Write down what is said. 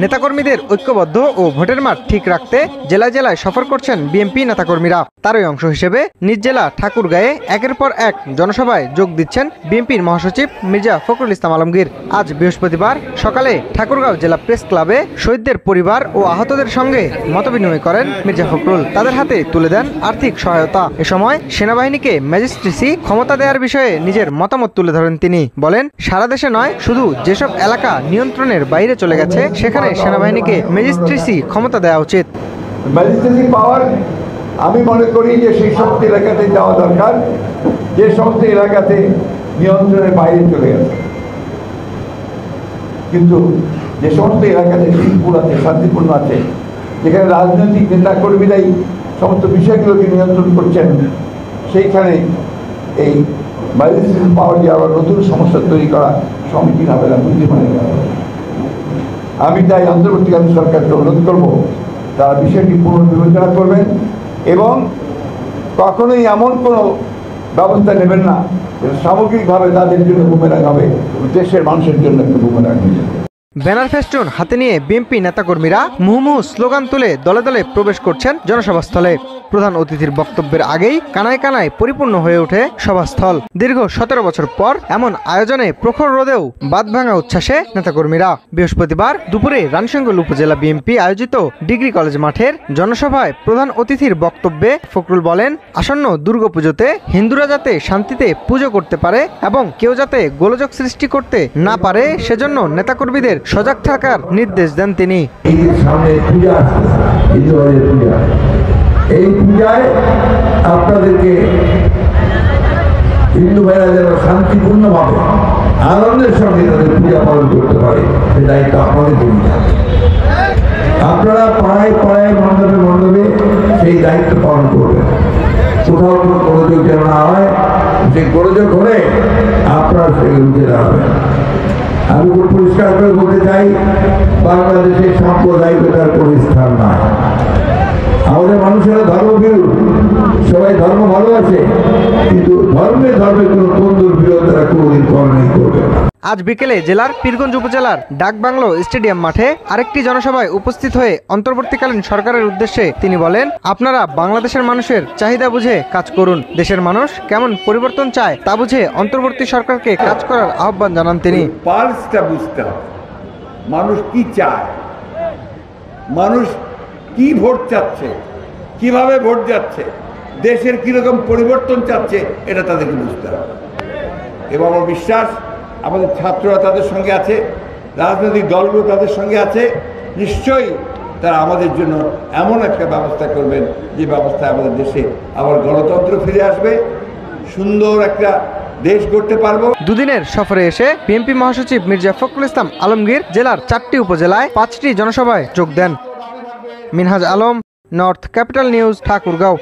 নেতাকর্মীদের ঐক্যবদ্ধ ও ভোটের মাঠ ঠিক রাখতে জেলায় জেলায় সফর করছেন বিএনপি নেতাকর্মীরা। তারই অংশ হিসেবে নিজ জেলা ঠাকুরগাঁয়ে একের পর এক জনসভায় যোগ দিচ্ছেন বিএনপির মহাসচিব মির্জা ফখরুল ইসলাম আলমগীর। আজ বৃহস্পতিবার সকালে ঠাকুরগাঁও জেলা প্রেস ক্লাবে শহীদদের পরিবার ও আহতদের সঙ্গে মতবিনিময় করেন মির্জা ফখরুল। তাদের হাতে তুলে দেন আর্থিক সহায়তা। এ সময় সেনাবাহিনীকে ম্যাজিস্ট্রেসি ক্ষমতা দেওয়ার বিষয়ে নিজের মতামত তুলে ধরেন তিনি। বলেন, সারা দেশে নয়, শুধু যেসব এলাকা নিয়ন্ত্রণের বাইরে চলে গেছে সেখানে সেনাবাহিনীকে ম্যাজিস্ট্রেসি ক্ষমতা দেওয়া উচিত। ম্যাজিস্ট্রেসি পাওয়ার আমি মনে করি যে সেই সমস্ত এলাকাতে যাওয়া দরকার যে সমস্ত এলাকাতে নিয়ন্ত্রণের বাইরে চলে গেছে, কিন্তু যে সমস্ত এলাকাতে শান্তিপুর আছে, শান্তিপূর্ণ আছে, যেখানে রাজনৈতিক নেতা কর্মীরাই সমস্ত বিষয়গুলোকে নিয়ন্ত্রণ করছেন, সেইখানে এই ম্যাজিস্ট্রেসি পাওয়ার দিয়ে আবার নতুন সমস্যা তৈরি করা সমীচীন হবে না, বুদ্ধিমানের হবে। আমি তাই অন্তর্বর্তীকালীন সরকারকে অনুরোধ করব তারা বিষয়টি পুনর্বিবেচনা করবেন এবং কখনোই এমন কোনো ব্যবস্থা নেবেন না সামগ্রিকভাবে তাদের জন্য বুমেরাং হবে, দেশের মানুষের জন্য একটা বুমেরাং হয়ে যাবে। ব্যানার ফেস্টুন হাতে নিয়ে বিএনপি নেতাকর্মীরা মুহুর্মুহু স্লোগান তুলে দলে দলে প্রবেশ করছেন জনসভাস্থলে। প্রধান অতিথির বক্তব্যের আগেই কানায় কানায় পরিপূর্ণ হয়ে ওঠে সভাস্থল। দীর্ঘ 17 বছর পর এমন আয়োজনে প্রখর রোদেও বাঁধভাঙা উচ্ছ্বাসে নেতাকর্মীরা। বৃহস্পতিবার দুপুরে রানীশঙ্কল উপজেলা বিএনপি আয়োজিত ডিগ্রি কলেজ মাঠের জনসভায় প্রধান অতিথির বক্তব্যে ফখরুল বলেন, আসন্ন দুর্গাপুজোতে হিন্দুরা যাতে শান্তিতে পুজো করতে পারে এবং কেউ যাতে গোলযোগ সৃষ্টি করতে না পারে সেজন্য নেতাকর্মীদের সজাগ থাকার নির্দেশ দেন তিনি। এই পূজায় আপনাদেরকে হিন্দু ভাইরা যেন শান্তিপূর্ণভাবে আনন্দের সঙ্গে তাদের পূজা পালন করতে পারে সে দায়িত্ব আপনাদের জন্য। আপনারা পাড়ায় পাড়ায় মণ্ডপে মণ্ডপে সেই দায়িত্ব পালন করবেন। কোথাও কোনো গোলযোগ যেন না হয়, যে গোলযোগ হলে আপনারা সেগুলো উঠে দাঁড়াবেন। আমি খুব পরিষ্কার করে বলতে চাই, বাংলাদেশের সাম্প্রদায়িকতার কোনো স্থান নাই। আমাদের মানুষেরা ধর্মভীরু, সবাই ধর্ম ভালোবাসে, কিন্তু ধর্মে কোনো তন্দুর বিরোধীরা কোনোদিন করণই করবে না। আজ বিকেলে জেলার পীরগঞ্জ উপজেলার ডাকবাংলো স্টেডিয়াম মাঠে আরেকটি জনসভায় উপস্থিত হয়ে অন্তর্বর্তীকালীন সরকারের উদ্দেশ্যে তিনি বলেন, আপনারা বাংলাদেশের মানুষের চাহিদা বুঝে কাজ করুন। দেশের মানুষ কেমন পরিবর্তন চায় তা বুঝে অন্তর্বর্তী সরকারকে কাজ করার আহ্বান জানান তিনি। পালসটা বুঝতে হবে, মানুষ কি চায়, মানুষ কি ভোট চাচ্ছে, কিভাবে ভোট যাচ্ছে, দেশের কিরকম পরিবর্তন চাচ্ছে, এটা তাদেরকে বুঝতে হবে। এবং আমার বিশ্বাস আমাদের ছাত্ররা তাদের সঙ্গে আছে, রাজনৈতিক দলগুলো তাদের সঙ্গে আছে। নিশ্চয়ই তারা আমাদের জন্য এমন একটা ব্যবস্থা করবেন যে ব্যবস্থায় আমাদের দেশে আবার গণতন্ত্র ফিরে আসবে, সুন্দর একটা দেশ গড়তে পারবো। দুদিনের সফরে এসে বিএনপি মহাসচিব মির্জা ফখরুল ইসলাম আলমগীর জেলার 4টি উপজেলায় 5টি জনসভায় যোগ দেন। Minhaj Alam, North Capital News, Thakurgaon.